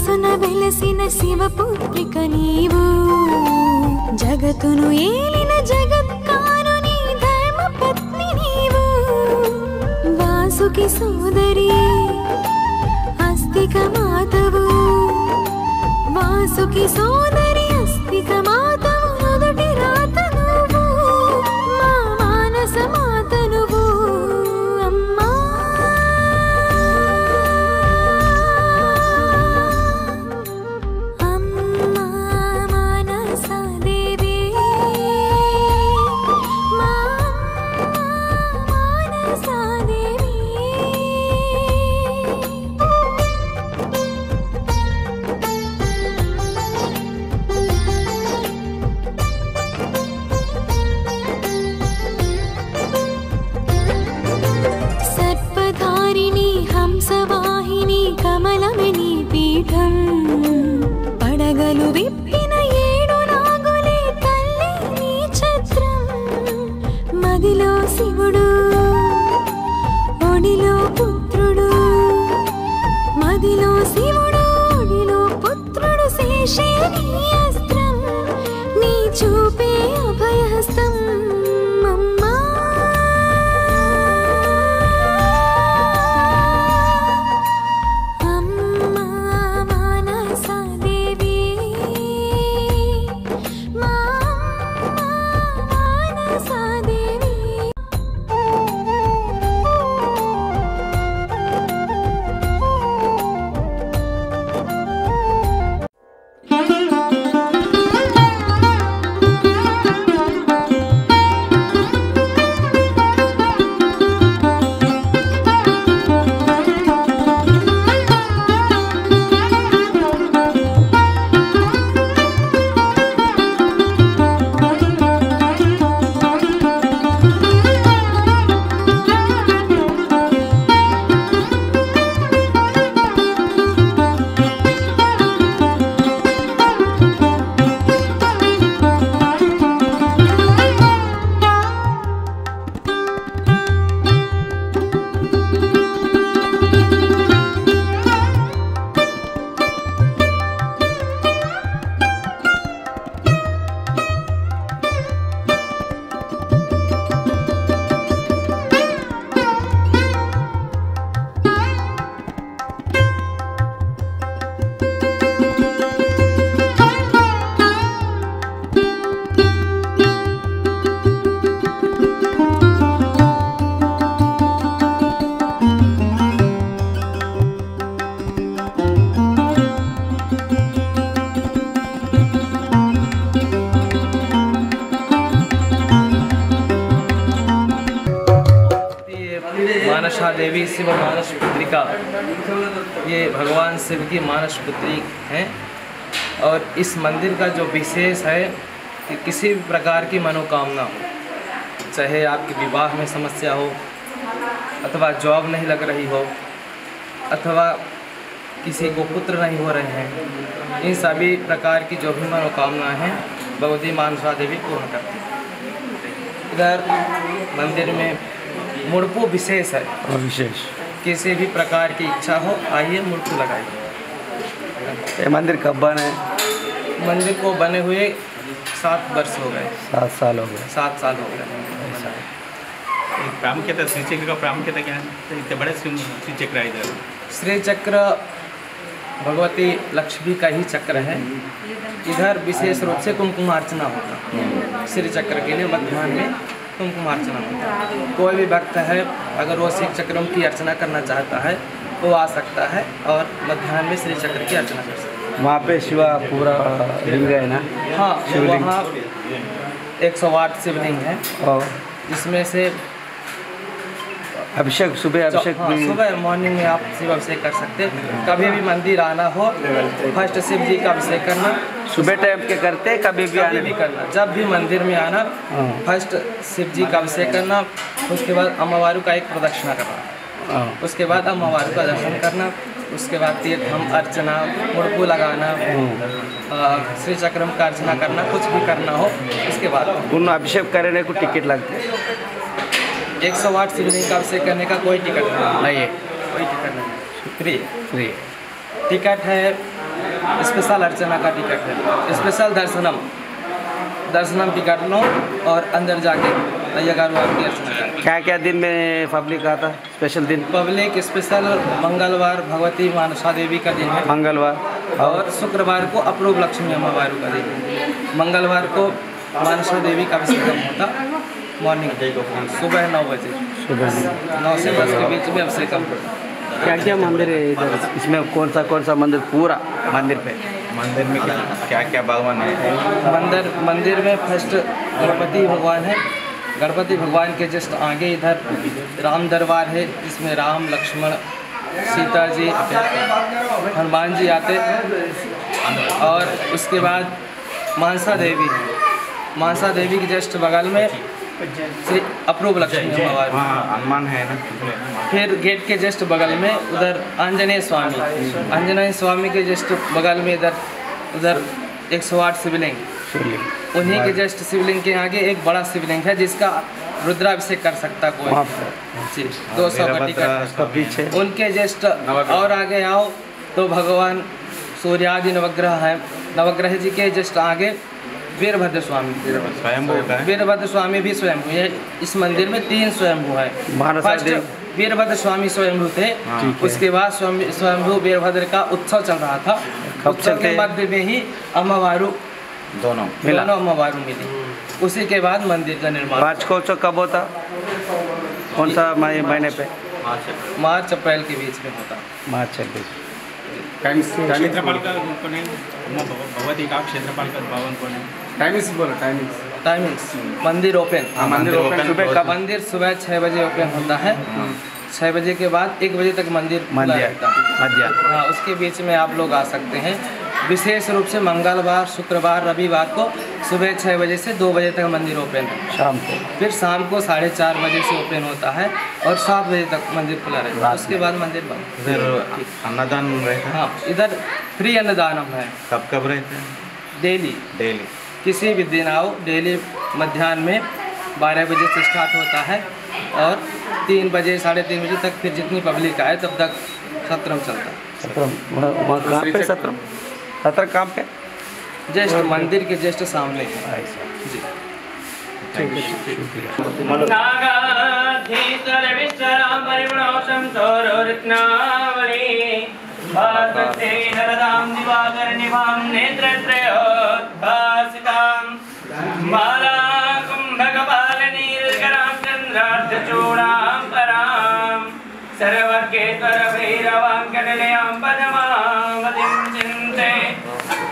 మనసున వెలసిన శివపుత్రిక నీవు, జగతును ఏలిన జగత్కారుని ధర్మపత్ని నీవు, వాసుకి సోదరి అస్తిక మాతవు, వాసుకి సోదరి అస్తిక మాతవు, మొదటి రాత నువ్వు, మా మానస మాత నువ్వు అమ్మా. అమ్మా మానసాదేవి, మా మానసాదేవి. సర్పధారిణి హంసవాహిని కమలమిని పీఠం, పడగలు విప్పిన ఏడు నాగులే తల్లి నీ ఛత్రం, మదిలో శివుడు ఒడిలో పుత్రుడు, మదిలో శివుడు ఒడిలో పుత్రుడు, శేషే నీ అస్త్రం, నీ చూపే అభయహస్తం అమ్మా. అమ్మా మానసాదేవి, మా మానసాదేవి. मानसा देवी शिव मानस पुत्रिका, ये भगवान शिव की मानस पुत्री हैं। और इस मंदिर का जो विशेष है कि किसी भी प्रकार की मनोकामना हो, चाहे आपके विवाह में समस्या हो, अथवा जॉब नहीं लग रही हो, अथवा किसी को पुत्र नहीं हो रहे हैं, इन सभी प्रकार की जो भी मनोकामनाएं हैं भगवती मानसा देवी पूर्ण करती हैं। इधर मंदिर में मुड़पू विशेष है, विशेष किसी भी प्रकार की इच्छा हो आइए मुड़पू लगाइए। ये मंदिर कब बने? मंदिर को बने हुए 7 वर्ष हो गए। 7 साल हो गए। 7 साल हो गए। प्रामुख्यता श्री चक्र का प्रामुख्यता क्या है? इतने बड़े श्री चक्र है इधर। श्री चक्र भगवती लक्ष्मी का ही चक्र है। इधर विशेष रूप से कुमकुमार्चना होता है। श्री चक्र के लिए मध्याह्न में कुमकुमार्चना होता है। कोई भी भक्त है अगर वो श्री चक्र की अर्चना करना चाहता है वो आ सकता है और मध्याह्न में श्री चक्र की अर्चना कर सकता है। वहाँ पे शिवा पूरा लिंग है ना? हाँ, वहाँ 108 शिवलिंग है और जिसमें से अभिषेक सुबह अभिषेक भी सुबह मॉर्निंग में आप शिव अभिषेक कर सकते हैं। कभी भी मंदिर आना हो फर्स्ट शिव जी का अभिषेक करना, सुबह टाइम के करते कभी भी आने भी करना। जब भी मंदिर में आना फर्स्ट शिव जी का अभिषेक करना, उसके बाद अम्मावारू का एक प्रदक्षिणा करना, उसके बाद अम्मावारू का दर्शन करना, उसके बाद तीर्थम अर्चना मुड़पू लगाना, श्री चक्रम का अर्चना करना, कुछ भी करना हो इसके बाद उन अभिषेक करने को टिकट लगते हैं। 108 शिवलिंग का अभिषेक करने का कोई टिकट नहीं है, कोई टिकट नहीं, फ्री फ्री टिकट है स्पेशल अर्चना का टिकट है, स्पेशल दर्शनम टिकट लो और अंदर जाके अय्यगार बाबा की अर्चना करें। क्या क्या दिन में पब्लिक आता है? स्पेशल दिन पब्लिक स्पेशल मंगलवार भगवती मानसा देवी का दिन है, मंगलवार और शुक्रवार को अप्रूव लक्ष्मी अम्मा वारू का दिन है। मंगलवार को मानसा देवी का अभिषेकम होता मॉर्निंग सुबह 9 बजे, सुबह 9 से 10 के बीच में अभिषेकम होता। क्या क्या मंदिर है इधर? इसमें कौन सा मंदिर पूरा मंदिर पे? मंदिर में क्या क्या भगवान है? मंदिर में फर्स्ट गणपति भगवान है। गणपति भगवान के जस्ट आगे इधर राम दरबार है, जिसमें राम लक्ष्मण सीता जी हनुमान जी आते, और उसके बाद मानसा देवी है। मानसा देवी के जस्ट बगल में श्री अप्रूव लक्ष्मी अम्मा वारू। हनुमान है ना। फिर गेट के जस्ट बगल में उधर आंजनेय स्वामी के जस्ट बगल में उधर 108 शिवलिंग, उन्हीं के जस्ट शिवलिंग के आगे एक बड़ा शिवलिंग है जिसका रुद्राभिषेक कर सकता कोई जी, 200 का टिकट पीछे। उनके जस्ट और आगे आओ तो भगवान सूर्यादि नवग्रह हैं, नवग्रह जी के जस्ट आगे वीरभद्र स्वामी भी स्वयंभू है। इस मंदिर में 3 स्वयंभू है। फर्स्ट वीरभद्र स्वामी स्वयंभू थे, उसके बाद स्वयंभू वीरभद्र का उत्सव चल रहा था। उत्सव के मध्य में ही अम्मा वारू दोनों अम्मा वारू मिली। उसी के बाद मंदिर का निर्माण। वार्षिकोत्सव कब होता? कौन सा महीने पे? मार्च अप्रैल के बीच में होता। मार्च के बीच। क्षेत्रपाल का कौन है? भगवती का क्षेत्रपाल का भवन कौन है? टाइमिंग्स मंदिर ओपन सुबह कब? मंदिर सुबह 6 बजे ओपन होता है। 6 बजे के बाद 1 बजे तक मंदिर खुला रहता है। हाँ, उसके बीच में आप लोग आ सकते हैं। विशेष रूप से मंगलवार, शुक्रवार, रविवार को सुबह 6 बजे से 2 बजे तक मंदिर ओपन है। शाम को फिर शाम को 4:30 बजे से ओपन होता है और 7 बजे तक मंदिर खुला रहता है। उसके बाद मंदिर बंद। इधर अन्नदान रहता है? हाँ, इधर फ्री अन्नदानम है। कब रहते हैं? डेली डेली किसी भी दिन आओ, डेली मध्याह्न में 12 बजे से स्टार्ट होता है और 3 बजे 3:30 बजे तक फिर जितनी पब्लिक आए तब तक सत्रम चलता है। वहाँ कहाँ पे? सत्रम कहाँ पे? जस्ट मंदिर के जस्ट सामने है जी। नागाधीश्वर विश्वराम परिमणोषं सौररत्नावली भासते नरदां दिवाकर निभां नेत्रत्रयोद्भासितां मालाकुम्भकपालनीलकरां चन्द्रार्धचूडां परां सर्वज्ञेश्वरभैरवाङ्कटलयां पदमावतिं चिन्ते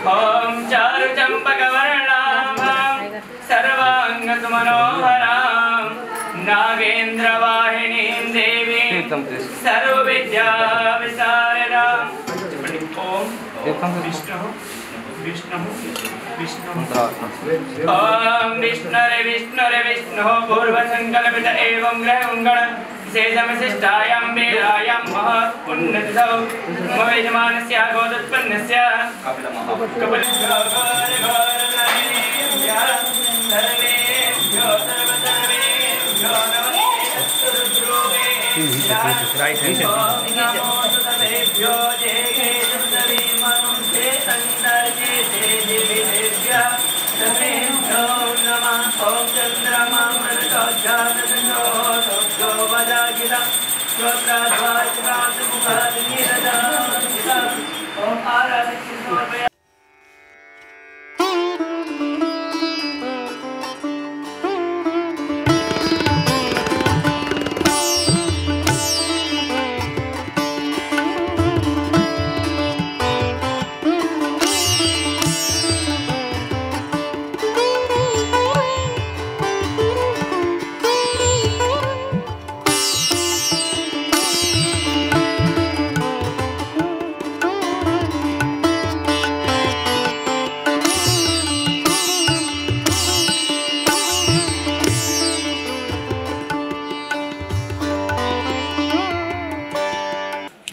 ॐ चारुचम्पकवर्णां सर्वाङ्गसुमनोहरां नागेन्द्रवाहिनीं देवीं सर्वविद्याविशारदाम् ॐ विष्णुः पूर्वसङ्कल्पित एवं ग्रहङ्गण शेषमशिष्टायां वेलायां महत्पुण्यतिथौ मम यजमानस्य गोदोत्पन्नस्य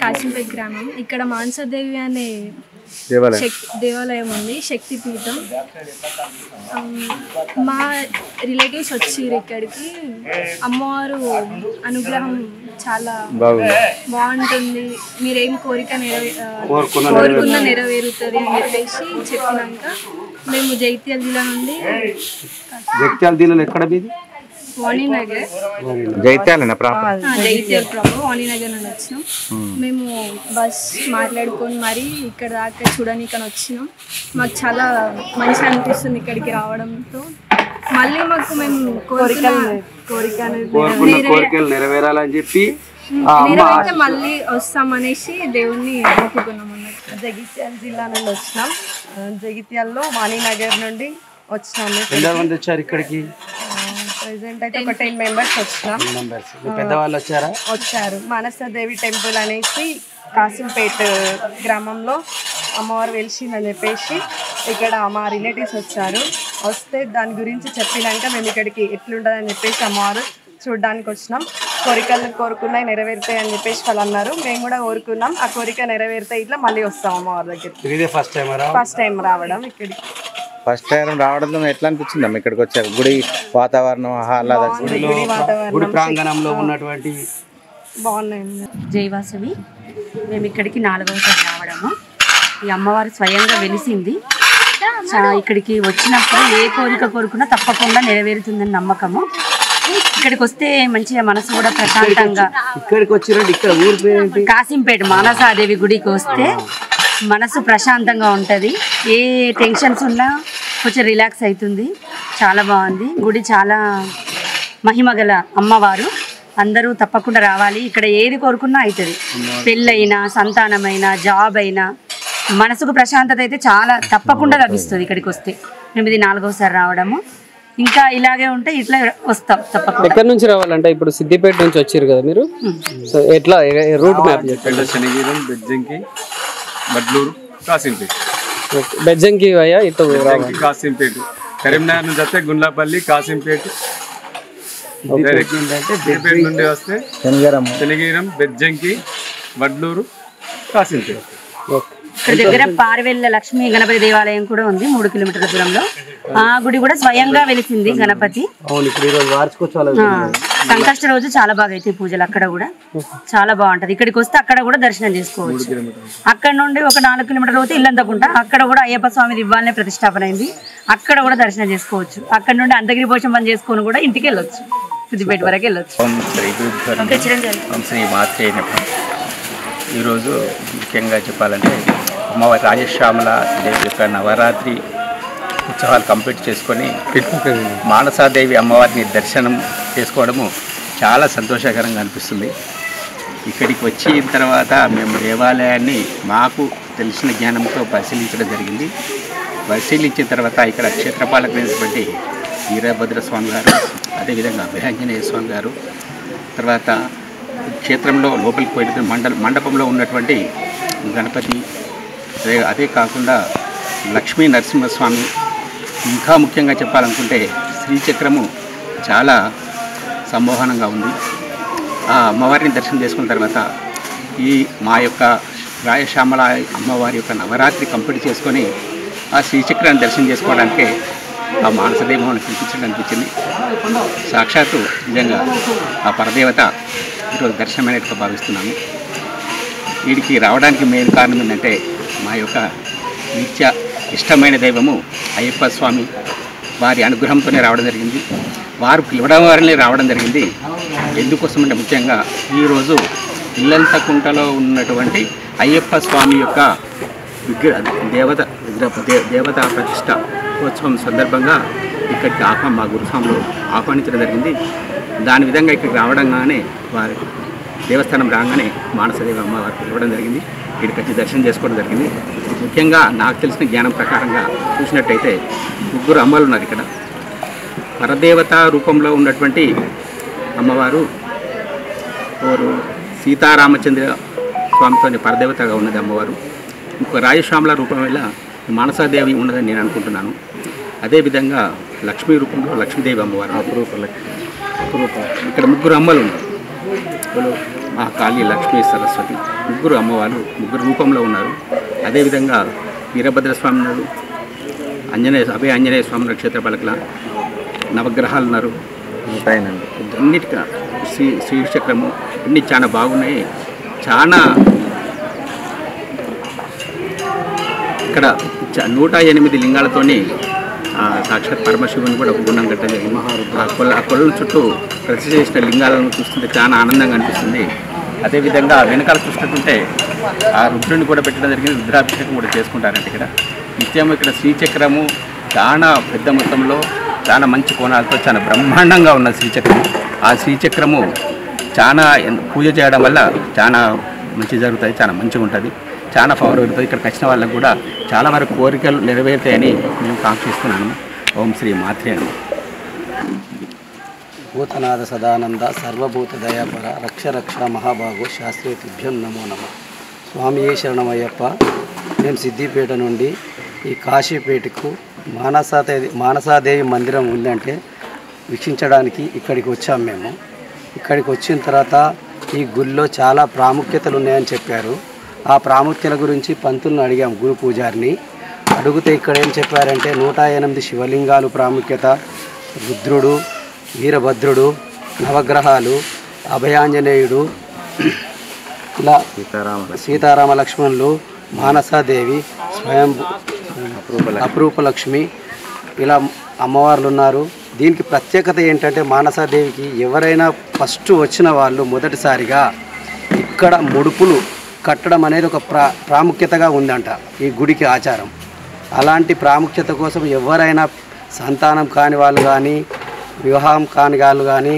కాశీపేట గ్రామం. ఇక్కడ మానసాదేవి అనే దేవాలయం ఉంది, శక్తిపీఠం. మా రిలేటివ్స్ వచ్చిర్రు ఇక్కడికి. అమ్మవారు అనుగ్రహం చాలా బాగుంటుంది, మీరేం కోరుకున్న నెరవేరుతుంది అని చెప్పేసి చెప్పినాక మేము జగిత్యాల జిల్లా నుండి ఎక్కడ మీది? వాణినగర్. జగిత్యాల ప్రాపర్ వాణినగర్ నుండి వచ్చినాం. మేము బస్ మాట్లాడుకొని మరి ఇక్కడ దాకా చూడడానికి వచ్చినాం. మాకు చాలా మంచిగా అనిపిస్తుంది ఇక్కడికి రావడంతో. మళ్ళీ మాకు మేము కోరికలు నెరవేరాలని చెప్పి నెరవేరితే మళ్ళీ వస్తామనేసి దేవుణ్ణి మొక్కుకున్నాం అన్నట్టు. జగిత్యాల జిల్లా నుండి వచ్చినాం. జగిత్యాలలో వాణినగర్ నుండి వచ్చినాము. ఎంతమంది వచ్చారు ఇక్కడికి? ప్రెసెంట్ అయితే ఒక 10 మెంబర్స్ వచ్చినాం. పెద్దవాళ్ళు వచ్చారు. మానసాదేవి టెంపుల్ అనేసి కాసింపేట్ గ్రామంలో అమ్మవారు వెలిసిందని చెప్పేసి ఇక్కడ మా రిలేటివ్స్ వచ్చారు. వస్తే దాని గురించి చెప్పినాక మేము ఇక్కడికి ఎట్లుంటుందని చెప్పేసి అమ్మవారు చూడడానికి వచ్చినాం. కోరికలు కోరుకున్నాయి నెరవేరుతాయి అని చెప్పేసి వాళ్ళు అన్నారు. మేము కూడా కోరుకున్నాం, ఆ కోరిక నెరవేరితే ఇట్లా మళ్ళీ వస్తాం అమ్మవారి దగ్గరికి. ఫస్ట్ టైం రావడం ఇక్కడికి. ఫస్ట్ టైం రావడంతో ఎట్లా అనిపించిందమ్మా ఇక్కడికి వచ్చారు? గుడి వాతావరణం, గుడి ప్రాంగణంలో ఉన్నటువంటి బాగున్నాయి. జైవాసవి. మేము ఇక్కడికి 4వసారి రావడము. ఈ అమ్మవారు స్వయంగా వెలిసింది. ఇక్కడికి వచ్చినప్పుడు ఏ కోరిక కోరుకున్నా తప్పకుండా నెరవేరుతుందని నమ్మకము. ఇక్కడికి వస్తే మంచిగా మనసు కూడా ప్రశాంతంగా. ఇక్కడికి వచ్చినట్టు ఇక్కడ ఊరు పేరు కాసింపేట మానసాదేవి గుడికి వస్తే మనసు ప్రశాంతంగా ఉంటుంది. ఏ టెన్షన్స్ ఉన్నా కొంచెం రిలాక్స్ అవుతుంది. చాలా బాగుంది గుడి, చాలా మహిమగల అమ్మవారు. అందరూ తప్పకుండా రావాలి. ఇక్కడ ఏది కోరుకున్నా అవుతుంది. పెళ్ళైనా, సంతానమైనా, జాబ్ అయినా, మనసుకు ప్రశాంతత అయితే చాలా తప్పకుండా లభిస్తుంది ఇక్కడికి వస్తే. మేము ఇది 4వసారి రావడము. ఇంకా ఇలాగే ఉంటే ఇట్లా వస్తాం తప్పకుండా. ఎక్కడి నుంచి రావాలంటే ఇప్పుడు సిద్దిపేట నుంచి వచ్చారు కదా మీరు, సో ఎట్లా రూట్ మ్యాప్ చెప్పండి. శనిగిరం, బెజ్జంకి, వడ్లూరు, కాసింపేట. బెజ్జంకి అయ్యా ఇటు కాసింపేట, కరీంనగర్ నుంచి వస్తే గుండ్లపల్లి, కాసింపేట. సిద్దిపేట నుండి వస్తే శనిగిరం, బెజ్జంకి, వడ్లూరు, కాసింపేట. ఇక్కడ దగ్గర పార్వెల్ల లక్ష్మీ గణపతి దేవాలయం కూడా ఉంది 3 కిలోమీటర్ల దూరంలో. ఆ గుడి కూడా స్వయంగా వెలిసింది గణపతి. సంకష్ట రోజు చాలా బాగా అయితే పూజలు అక్కడ కూడా చాలా బాగుంటది. ఇక్కడికి వస్తే అక్కడ కూడా దర్శనం చేసుకోవచ్చు. అక్కడ నుండి ఒక 4 కిలోమీటర్లు పోతే ఇల్లంతకుంట, అక్కడ కూడా అయ్యప్ప స్వామి దివ్వాలనే ప్రతిష్టాపన అయింది. అక్కడ కూడా దర్శనం చేసుకోవచ్చు. అక్కడ నుండి అంతగిరి పోషం పని చేసుకొని కూడా ఇంటికి వెళ్ళొచ్చు, సిద్దిపేట వరకు వెళ్ళొచ్చు. శ్రీ మాత్రే నమః. ఈరోజు ముఖ్యంగా చెప్పాలంటే అమ్మవారి రాజశ్యామల దేవి యొక్క నవరాత్రి ఉత్సవాలు కంప్లీట్ చేసుకొని మానసాదేవి అమ్మవారిని దర్శనం చేసుకోవడము చాలా సంతోషకరంగా అనిపిస్తుంది. ఇక్కడికి వచ్చిన తర్వాత మేము దేవాలయాన్ని మాకు తెలిసిన జ్ఞానంతో పరిశీలించడం జరిగింది. పరిశీలించిన తర్వాత ఇక్కడ క్షేత్రపాలకులైనటువంటి వీరభద్రస్వామి గారు, అదేవిధంగా వీరాంజనేయ స్వామి గారు, తర్వాత క్షేత్రంలో లోపలికి పోయిన మండపంలో ఉన్నటువంటి గణపతి, అదే కాకుండా లక్ష్మీ నరసింహస్వామి, ఇంకా ముఖ్యంగా చెప్పాలనుకుంటే శ్రీచక్రము చాలా సమ్మోహనంగా ఉంది. ఆ అమ్మవారిని దర్శనం చేసుకున్న తర్వాత ఈ మా యొక్క రాయశ్యామల అమ్మవారి యొక్క నవరాత్రి కంప్లీట్ చేసుకొని ఆ శ్రీచక్రాన్ని దర్శనం చేసుకోవడానికే ఆ మానసదేవి మనకు కనిపించడం అనిపించింది. సాక్షాత్తు నిజంగా ఆ పరదేవత ఈరోజు దర్శనమైనట్టుగా భావిస్తున్నాము. వీడికి రావడానికి మెయిన్ కారణం ఏంటంటే మా యొక్క నిత్య ఇష్టమైన దైవము అయ్యప్ప స్వామి వారి అనుగ్రహంతోనే రావడం జరిగింది. వారు పిలవడం వారిని రావడం జరిగింది. ఎందుకోసం అంటే ముఖ్యంగా ఈరోజు ఇల్లంతకుంటలో ఉన్నటువంటి అయ్యప్ప స్వామి యొక్క దేవతా ప్రతిష్ట ఉత్సవం సందర్భంగా ఇక్కడికి మా గురుస్వాములు ఆహ్వానించడం జరిగింది. దాని విధంగా ఇక్కడికి రావడంగానే వారి దేవస్థానం రాగానే మానసదేవి అమ్మవారికి ఇవ్వడం జరిగింది. ఇక్కడికి వచ్చి దర్శనం చేసుకోవడం జరిగింది. ముఖ్యంగా నాకు తెలిసిన జ్ఞానం ప్రకారంగా చూసినట్టయితే 3 అమ్మలు ఉన్నారు ఇక్కడ. పరదేవత రూపంలో ఉన్నటువంటి అమ్మవారు సీతారామచంద్ర స్వామితో పరదేవతగా ఉన్నది అమ్మవారు. ఇంకో రాజశ్యామల రూపం వల్ల మానసాదేవి ఉన్నదని నేను అనుకుంటున్నాను. అదేవిధంగా లక్ష్మీ రూపంలో లక్ష్మీదేవి అమ్మవారు అపురూపం. ఇక్కడ 3 అమ్మలు ఉన్నారు. మహాకాళి, లక్ష్మీ, సరస్వతి 3 అమ్మవారు 3 రూపంలో ఉన్నారు. అదేవిధంగా వీరభద్రస్వామి ఉన్నారు, అభయ ఆంజనేయ స్వామి నక్షత్ర పలకల నవగ్రహాలు ఉన్నారు, అన్నిటిగా శ్రీచక్రము అన్నీ చాలా బాగున్నాయి. చాలా ఇక్కడ 108 లింగాలతోని సాక్షాత్ పరమశివుని కూడా ఒక గుణం కట్టేది. ఆ కొలను చుట్టూ ప్రతిష్ఠ చేసిన లింగాలను చూస్తుంటే చాలా ఆనందంగా అనిపిస్తుంది. అదేవిధంగా వెనకాల చూసినట్టుంటే ఆ రుద్రుని కూడా పెట్టడం జరిగింది, రుద్రాభిషేకం కూడా చేసుకుంటారంటే ఇక్కడ నిత్యం ఇక్కడ శ్రీచక్రము చాలా పెద్ద మొత్తంలో చాలా మంచి కోణాలతో చాలా బ్రహ్మాండంగా ఉన్న శ్రీచక్రము. ఆ శ్రీచక్రము చాలా పూజ చేయడం వల్ల చాలా మంచి జరుగుతుంది, చాలా మంచిగా ఉంటుంది, చాలా పవర్ పెరుగుతుంది. ఇక్కడికి వచ్చిన వాళ్ళకు కూడా చాలా వరకు కోరికలు నెరవేరుతాయని మేము కాంక్షిస్తున్నాను. ఓం శ్రీ మాత్రే. భూతనాథ సదానంద సర్వభూత దయాపర రక్ష రక్ష మహాభాగో శాస్త్రీయభ్యం నమో నమ. స్వామియే శరణమయ్యప్ప. మేము సిద్దిపేట నుండి ఈ కాశీపేటకు మానసాదేవి మందిరం ఉందంటే వీక్షించడానికి ఇక్కడికి వచ్చాము. మేము ఇక్కడికి వచ్చిన తర్వాత ఈ గుళ్ళో చాలా ప్రాముఖ్యతలు ఉన్నాయని చెప్పారు. ఆ ప్రాముఖ్యతల గురించి పంతులను అడిగాం, గురు పూజారిని అడిగితే ఇక్కడ ఏం చెప్పారంటే 108 శివలింగాలు ప్రాముఖ్యత, రుద్రుడు, వీరభద్రుడు, నవగ్రహాలు, అభయాంజనేయుడు, ఇలా సీతారామ లక్ష్మణులు, మానసాదేవి, స్వయం అపురూపలక్ష్మి, ఇలా అమ్మవార్లు ఉన్నారు. దీనికి ప్రత్యేకత ఏంటంటే మానసాదేవికి ఎవరైనా ఫస్ట్ వచ్చిన వాళ్ళు మొదటిసారిగా ఇక్కడ ముడుపులు కట్టడం అనేది ఒక ప్రాముఖ్యతగా ఉందంట ఈ గుడికి ఆచారం. అలాంటి ప్రాముఖ్యత కోసం ఎవరైనా సంతానం కాని వాళ్ళు కానీ వివాహం కాని వాళ్ళు కానీ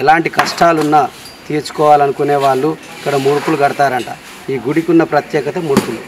ఎలాంటి కష్టాలున్నా తీర్చుకోవాలనుకునే వాళ్ళు ఇక్కడ ముడుపులు కడతారంట. ఈ గుడికి ఉన్న ప్రత్యేకత ముడుపులు.